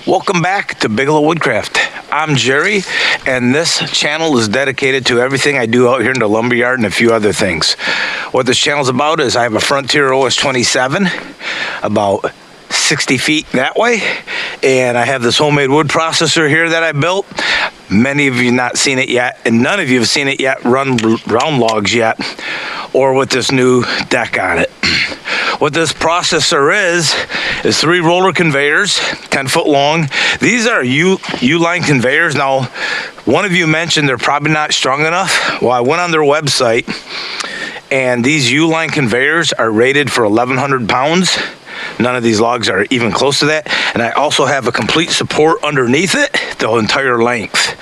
Welcome back to Bigelow Woodcraft. I'm Jerry, and this channel is dedicated to everything I do out here in the lumberyard and a few other things. What this channel is about is I have a Frontier OS 27, about 60 feet that way, and I have this homemade wood processor here that I built. Many of you not seen it yet, and none of you have seen it yet run round logs yet, or with this new deck on it. What this processor is 3 roller conveyors, 10 foot long. These are U-line conveyors. Now, one of you mentioned they're probably not strong enough. Well, I went on their website, and these U-line conveyors are rated for 1,100 pounds. None of these logs are even close to that. And I also have a complete support underneath it, the entire length,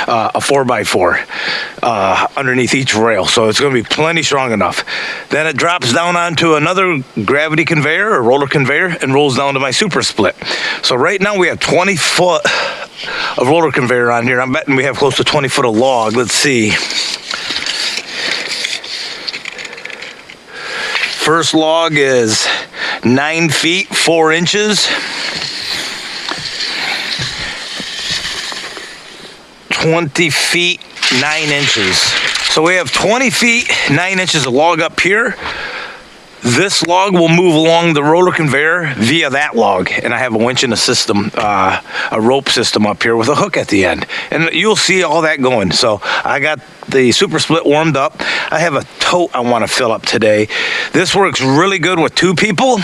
a 4x4 underneath each rail. So it's going to be plenty strong enough. Then it drops down onto another gravity conveyor or roller conveyor and rolls down to my super split. So right now we have 20 foot of roller conveyor on here. I'm betting we have close to 20 foot of log. Let's see. First log is 9 feet 4 inches, 20 feet 9 inches. So we have 20 feet 9 inches of log up here. This log will move along the roller conveyor via that log, and I have a winch in the system, a rope system up here with a hook at the end, and you'll see all that going. So I got the super split warmed up. I have a tote I want to fill up today. This works really good with 2 people,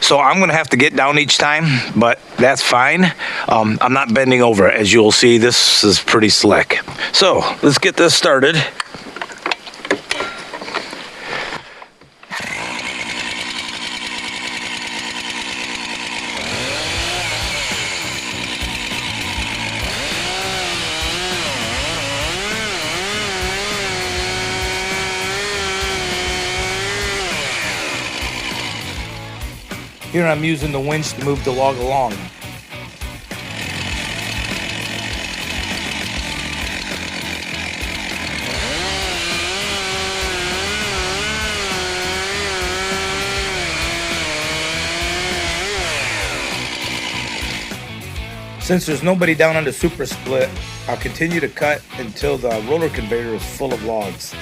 so I'm going to have to get down each time, but that's fine. I'm not bending over. As you'll see, this is pretty slick. So let's get this started. Here I'm using the winch to move the log along. Since there's nobody down on the super split, I'll continue to cut until the roller conveyor is full of logs.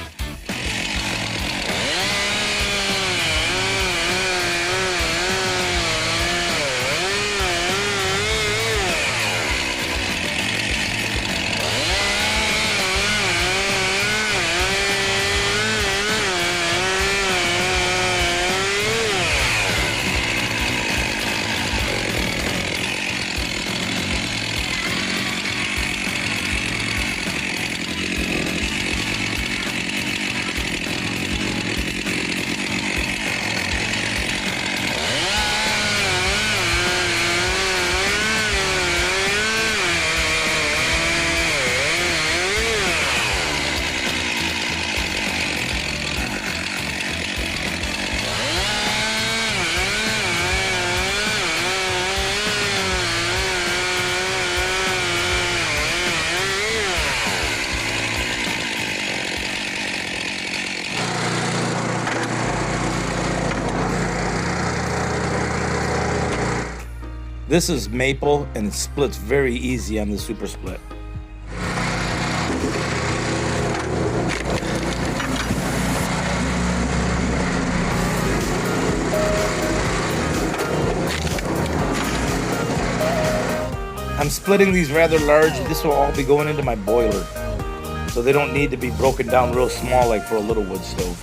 This is maple and it splits very easy on the super split. I'm splitting these rather large. This will all be going into my boiler, so they don't need to be broken down real small like for a little wood stove.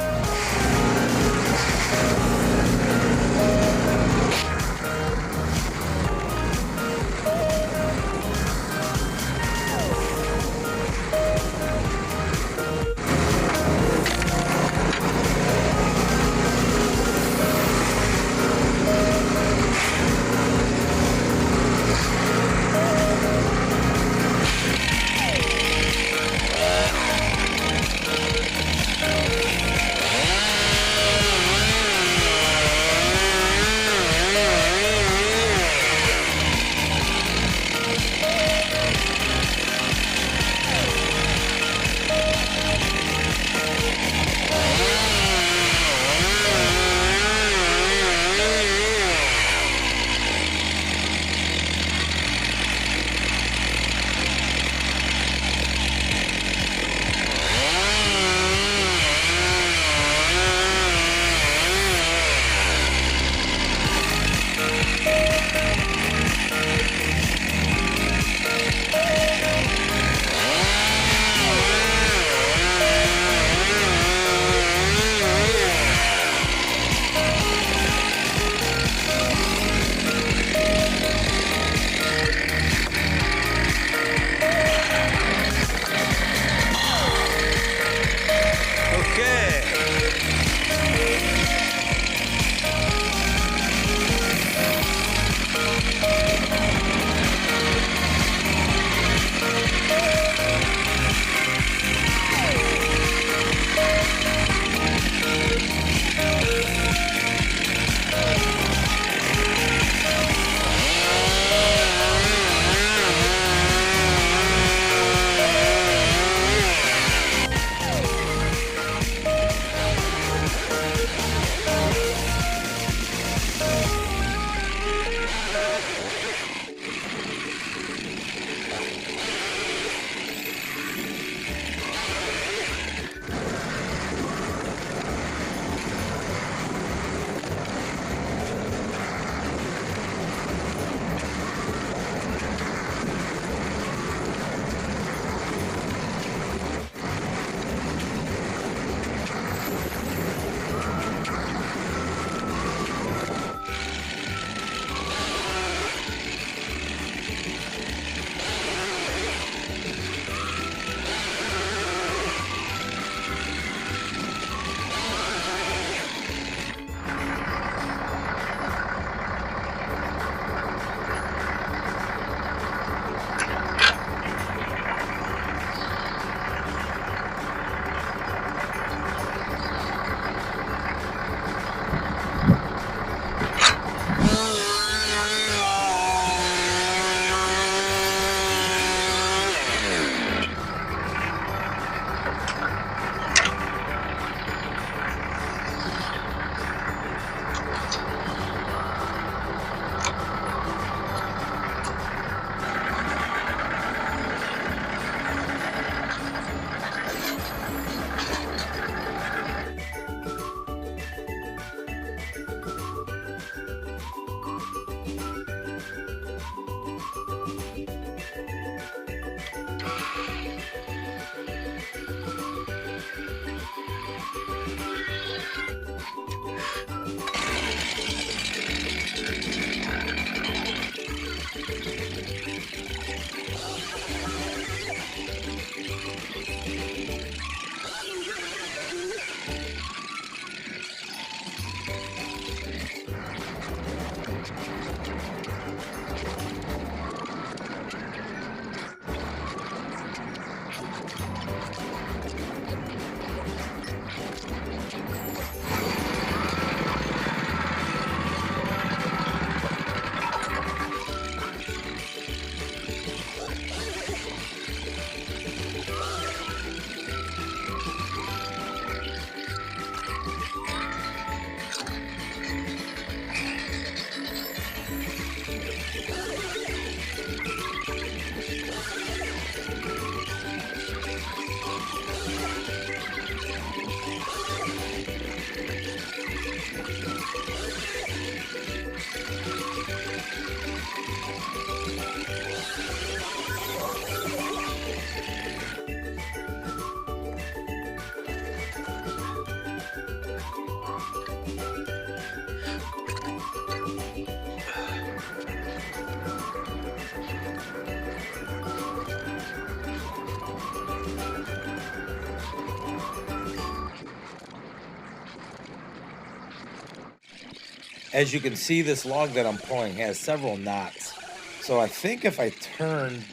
As you can see, this log that I'm pulling has several knots. So I think if I turn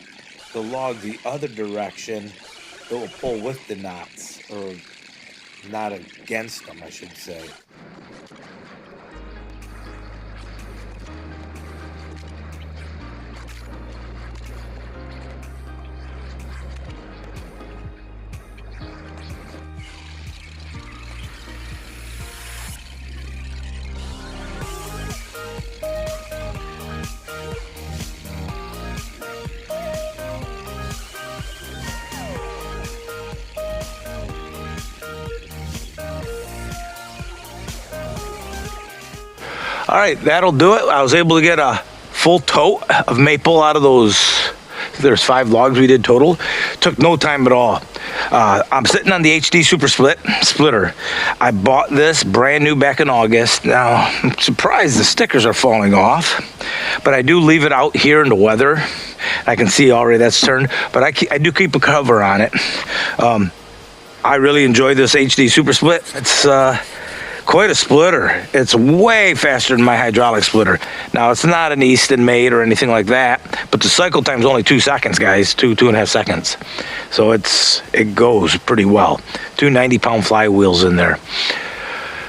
the log the other direction, it will pull with the knots, or not against them, I should say. All right, that'll do it. I was able to get a full tote of maple out of those. There's 5 logs we did total. Took no time at all. I'm sitting on the HD Super Splitter. I bought this brand new back in August. Now, I'm surprised the stickers are falling off, but I do leave it out here in the weather. I can see already that's turned, but I do keep a cover on it. I really enjoy this HD Super Split. It's quite a splitter. It's way faster than my hydraulic splitter. Now, it's not an Easton made or anything like that, but the cycle time's only 2 seconds, guys, 2.5 seconds. So it goes pretty well. 2 90-pound flywheels in there.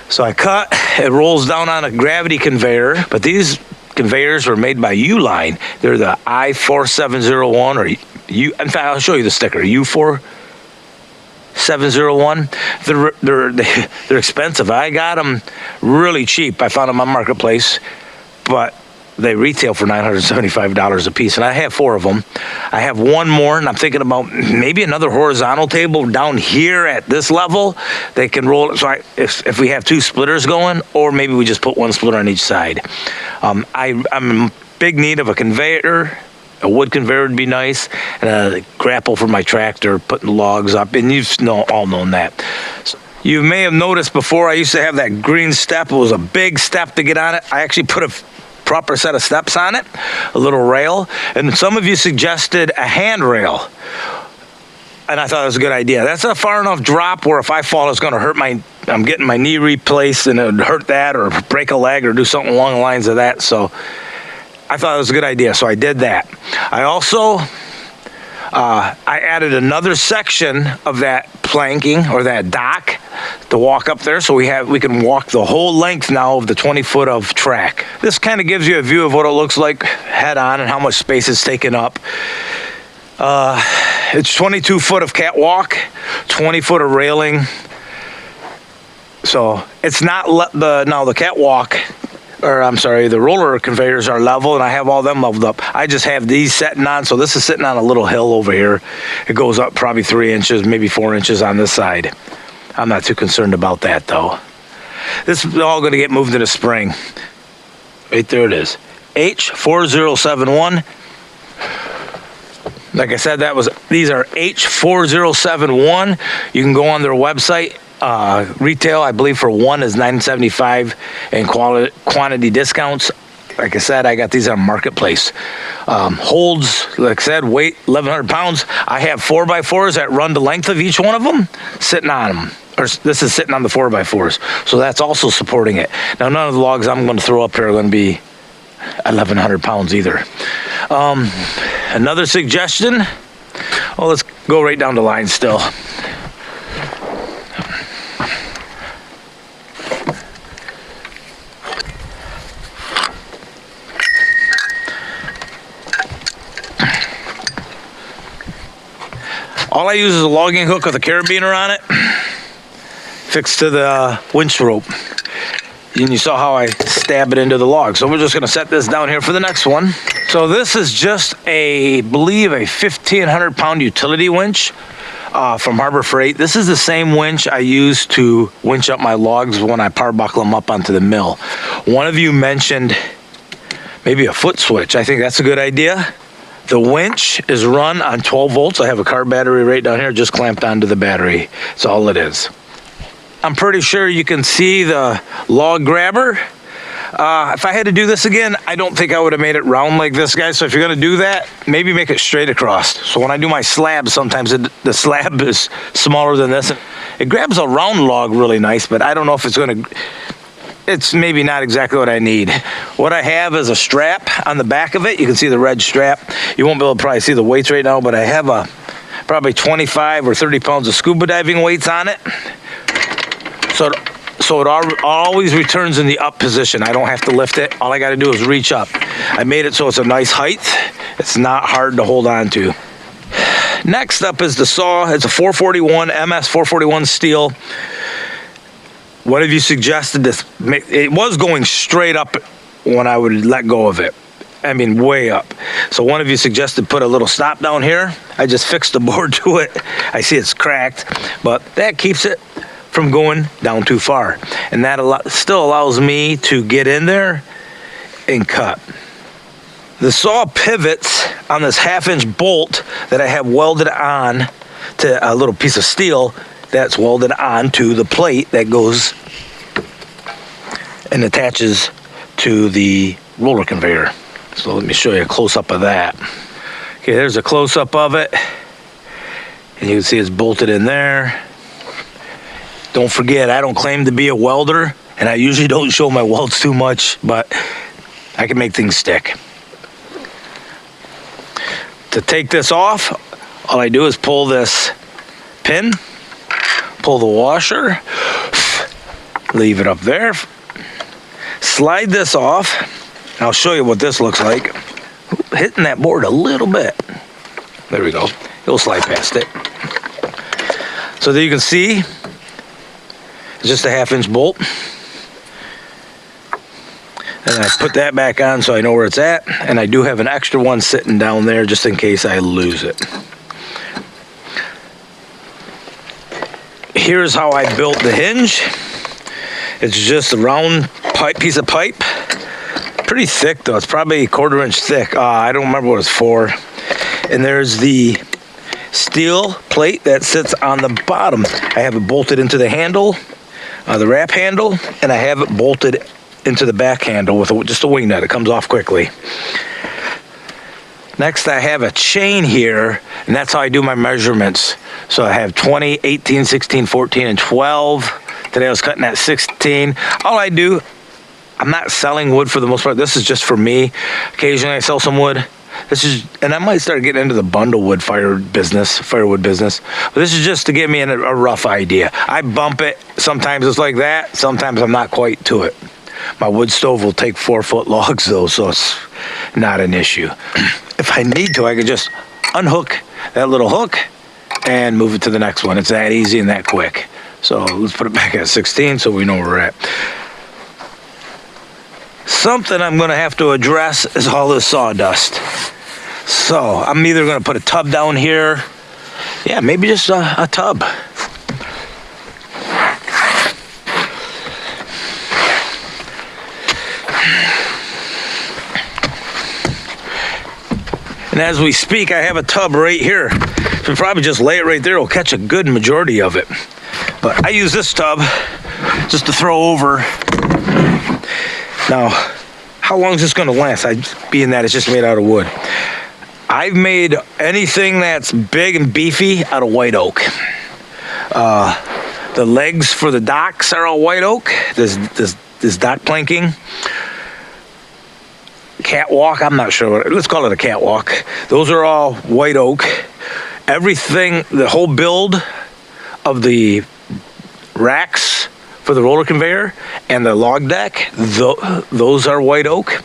So I cut, it rolls down on a gravity conveyor, but these conveyors were made by Uline. They're the I4701, or in fact, I'll show you the sticker, U4701. They're expensive. I got them really cheap. I found them on Marketplace, but they retail for $975 a piece, and I have 4 of them. I have one more, and I'm thinking about maybe another horizontal table down here at this level. They can roll it. So if we have 2 splitters going, or maybe we just put 1 splitter on each side. I'm in big need of a conveyor. A wood conveyor would be nice, and a grapple for my tractor, putting logs up, and you've all known that. So you may have noticed before I used to have that green step. It was a big step to get on it. I actually put a proper set of steps on it, a little rail, and some of you suggested a handrail, and I thought it was a good idea. That's a far enough drop where if I fall, it's going to hurt I'm getting my knee replaced, and it would hurt that, or break a leg, or do something along the lines of that. So I thought it was a good idea, so I did that. I also I added another section of that planking, or that dock, to walk up there, so we can walk the whole length now of the 20 foot of track. This kind of gives you a view of what it looks like head on and how much space it's taken up. It's 22 foot of catwalk, 20 foot of railing. So it's not the catwalk, or I'm sorry, the roller conveyors are level, and I have all them leveled up. I just have these setting on, so this is sitting on a little hill over here. It goes up probably 3 inches, maybe 4 inches on this side. I'm not too concerned about that, though. This is all going to get moved in the spring. Right there it is. H4071. Like I said, these are H4071. You can go on their website. Retail, I believe, for 1 is $9.75, and quantity discounts. Like I said, I got these on Marketplace. Holds, like I said, weight 1,100 pounds. I have 4x4s that run the length of each one of them, sitting on them. Or this is sitting on the 4x4s, so that's also supporting it. Now, none of the logs I'm going to throw up here are going to be 1,100 pounds either. Another suggestion. Well, let's go right down the line still. All I use is a logging hook with a carabiner on it, fixed to the winch rope. And you saw how I stab it into the log. So we're just going to set this down here for the next one. So this is just I believe a 1,500 pound utility winch from Harbor Freight. This is the same winch I use to winch up my logs when I power buckle them up onto the mill. One of you mentioned maybe a foot switch. I think that's a good idea. The winch is run on 12 volts. I have a car battery right down here, just clamped onto the battery. That's all it is. I'm pretty sure you can see the log grabber. If I had to do this again, I don't think I would have made it round like this, guys. So if you're going to do that, maybe make it straight across. So when I do my slab, sometimes the slab is smaller than this. It grabs a round log really nice, but I don't know if it's going to... it's maybe not exactly what I need. What I have is a strap on the back of it. You can see the red strap. You won't be able to probably see the weights right now, but I have probably 25 or 30 pounds of scuba diving weights on it. So it always returns in the up position. I don't have to lift it. All I got to do is reach up. I made it so it's a nice height. It's not hard to hold on to. Next up is the saw. It's a 441, MS 441 Stihl. One of you suggested this. It was going straight up when I would let go of it. I mean, way up. So one of you suggested put a little stop down here. I just fixed the board to it. I see it's cracked, but that keeps it from going down too far. And that still allows me to get in there and cut. The saw pivots on this 1/2-inch bolt that I have welded on to a little piece of steel that's welded onto the plate that goes and attaches to the roller conveyor. So let me show you a close-up of that. Okay, there's a close-up of it. And you can see it's bolted in there. Don't forget, I don't claim to be a welder, and I usually don't show my welds too much, but I can make things stick. To take this off, all I do is pull this pin, pull the washer, leave it up there, slide this off. I'll show you what this looks like. Hitting that board a little bit. There we go. It'll slide past it. So there you can see, it's just a 1/2-inch bolt. And I put that back on so I know where it's at. And I do have an extra one sitting down there just in case I lose it. Here's how I built the hinge. It's just a round piece of pipe. Pretty thick though. It's probably 1/4 inch thick. I don't remember what it's for. And there's the steel plate that sits on the bottom. I have it bolted into the handle, the wrap handle, and I have it bolted into the back handle with just a wing nut. It comes off quickly. Next, I have a chain here, and that's how I do my measurements. So I have 20, 18, 16, 14, and 12. Today I was cutting at 16. All I do, I'm not selling wood for the most part. This is just for me. Occasionally I sell some wood. And I might start getting into the bundle wood firewood business. But this is just to give me a rough idea. I bump it. Sometimes it's like that. Sometimes I'm not quite to it. My wood stove will take 4-foot logs though, so it's not an issue. If I need to, I could just unhook that little hook and move it to the next one. It's that easy and that quick. So let's put it back at 16 so we know where we're at. Something I'm going to have to address is all this sawdust. So I'm either going to put a tub down here. Yeah, maybe just a tub. And as we speak, I have a tub right here. So probably just lay it right there. It'll catch a good majority of it. But I use this tub just to throw over. Now, how long is this going to last? Being that it's just made out of wood. I've made anything that's big and beefy out of white oak. The legs for the docks are all white oak. This dock planking. Catwalk, I'm not sure. Let's call it a catwalk. Those are all white oak. Everything, the whole build of the racks for the roller conveyor and the log deck, those are white oak.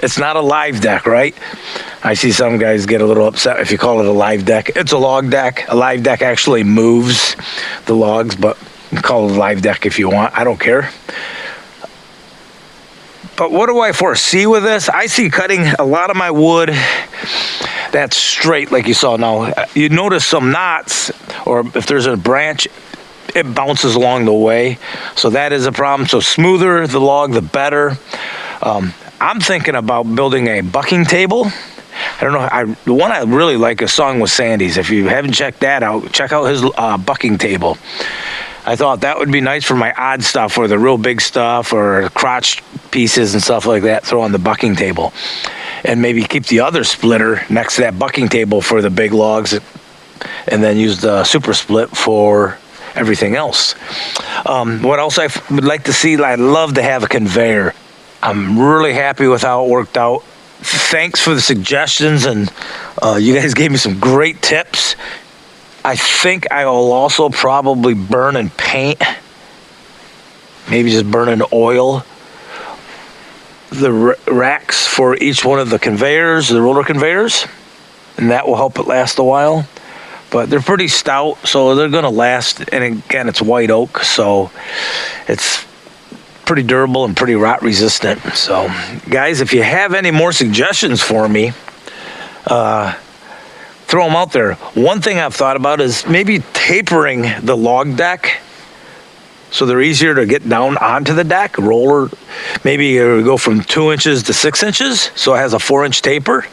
It's not a live deck, right? I see some guys get a little upset if you call it a live deck. It's a log deck. A live deck actually moves the logs, but call it a live deck if you want. I don't care. But what do I foresee with this? I see cutting a lot of my wood that's straight like you saw. Now, you notice some knots, or if there's a branch, it bounces along the way. So that is a problem. So smoother the log, the better. I'm thinking about building a bucking table. I don't know. The one I really like is Song with Sandy's. If you haven't checked that out, check out his bucking table. I thought that would be nice for my odd stuff, or the real big stuff, or crotch pieces and stuff like that. Throw on the bucking table, and maybe keep the other splitter next to that bucking table for the big logs, and then use the super split for everything else. What else I would like to see? I'd love to have a conveyor. I'm really happy with how it worked out. Thanks for the suggestions, and you guys gave me some great tips. I think I will also probably burn and paint, maybe just burn in oil, the racks for each one of the conveyors, the roller conveyors, and that will help it last a while. But they're pretty stout, so they're going to last. And again, it's white oak, so it's pretty durable and pretty rot resistant. So, guys, if you have any more suggestions for me, throw them out there. One thing I've thought about is maybe tapering the log deck so they're easier to get down onto the deck. Roller, maybe go from 2 inches to 6 inches, so it has a 4-inch taper,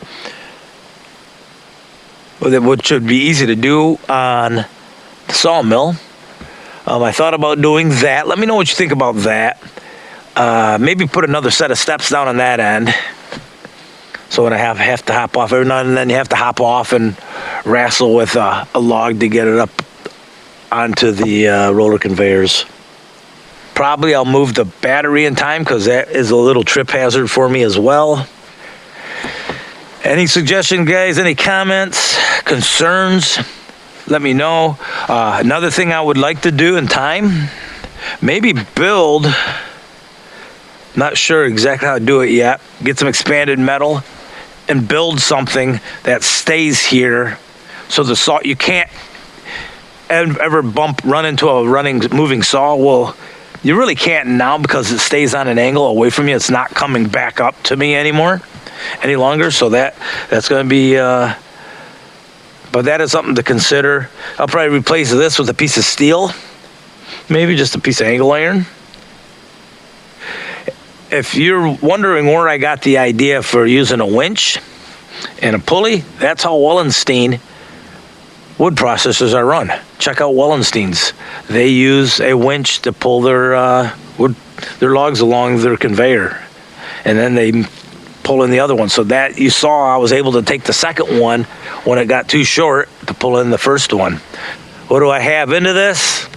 which should be easy to do on the sawmill. I thought about doing that. Let me know what you think about that. Maybe put another set of steps down on that end. So when I have to hop off every now and then, you have to hop off and wrestle with a log to get it up onto the roller conveyors. Probably I'll move the battery in time because that is a little trip hazard for me as well. Any suggestion, guys? Any comments, concerns? Let me know. Another thing I would like to do in time, maybe build, not sure exactly how to do it yet, get some expanded metal and build something that stays here so the saw, you can't ever run into a moving saw. Well, you really can't now because it stays on an angle away from you. It's not coming back up to me any longer. So that's going to be, but that is something to consider. I'll probably replace this with a piece of steel, maybe just a piece of angle iron. If you're wondering where I got the idea for using a winch and a pulley, that's how Wallenstein wood processors are run. Check out Wallenstein's. They use a winch to pull their logs along their conveyor, and then they pull in the other one. So that you saw, I was able to take the second one when it got too short to pull in the first one. What do I have into this?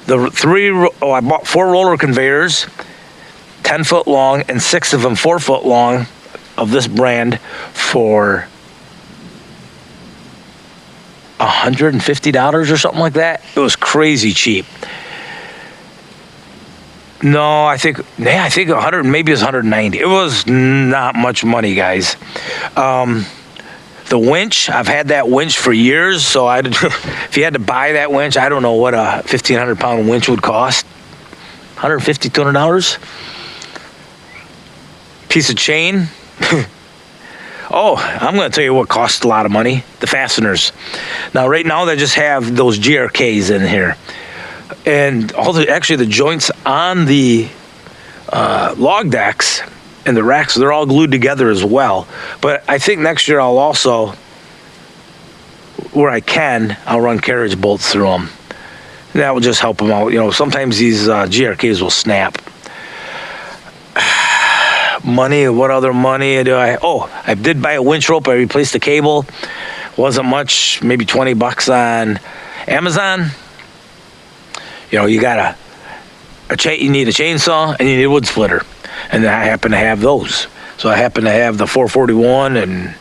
I bought 4 roller conveyors, 10 foot long, and 6 of them 4 foot long of this brand for $150 or something like that. It was crazy cheap. No, I think 100, maybe it's 190. It was not much money, guys. The winch, I've had that winch for years, so if you had to buy that winch, I don't know what a 1,500 pound winch would cost. $150, $200. Piece of chain. Oh, I'm going to tell you what costs a lot of money. The fasteners. Now, right now, they just have those GRKs in here. And actually, the joints on the log decks and the racks, they're all glued together as well. But I think next year I'll also, where I can, I'll run carriage bolts through them. That will just help them out. You know, sometimes these GRKs will snap. Money, what other money do I? Oh, I did buy a winch rope. I replaced the cable. Wasn't much, maybe $20 on Amazon. You know, you got you need a chainsaw and you need a wood splitter, and I happen to have those. So I happen to have the 441 and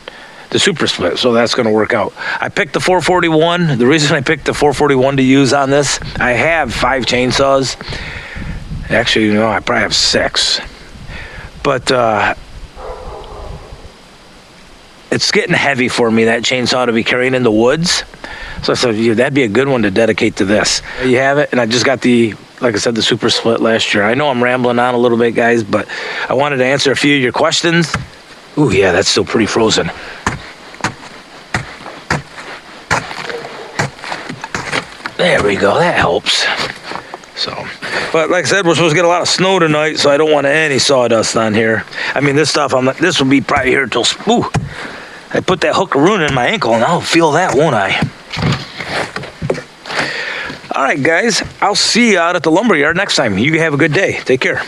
the super split, so that's going to work out. I picked the 441. The reason I picked the 441 to use on this, I have 5 chainsaws. Actually, you know, I probably have 6. But it's getting heavy for me, that chainsaw, to be carrying in the woods. So I said, yeah, that'd be a good one to dedicate to this. There you have it. And I just got like I said, the super split last year. I know I'm rambling on a little bit, guys, but I wanted to answer a few of your questions. Ooh, yeah, that's still pretty frozen. There we go. That helps. So, but like I said, we're supposed to get a lot of snow tonight, so I don't want any sawdust on here. I mean, this stuff, this will be probably here till, ooh, I put that hookaroo in my ankle, and I'll feel that, won't I? All right, guys, I'll see you out at the lumberyard next time. You have a good day. Take care.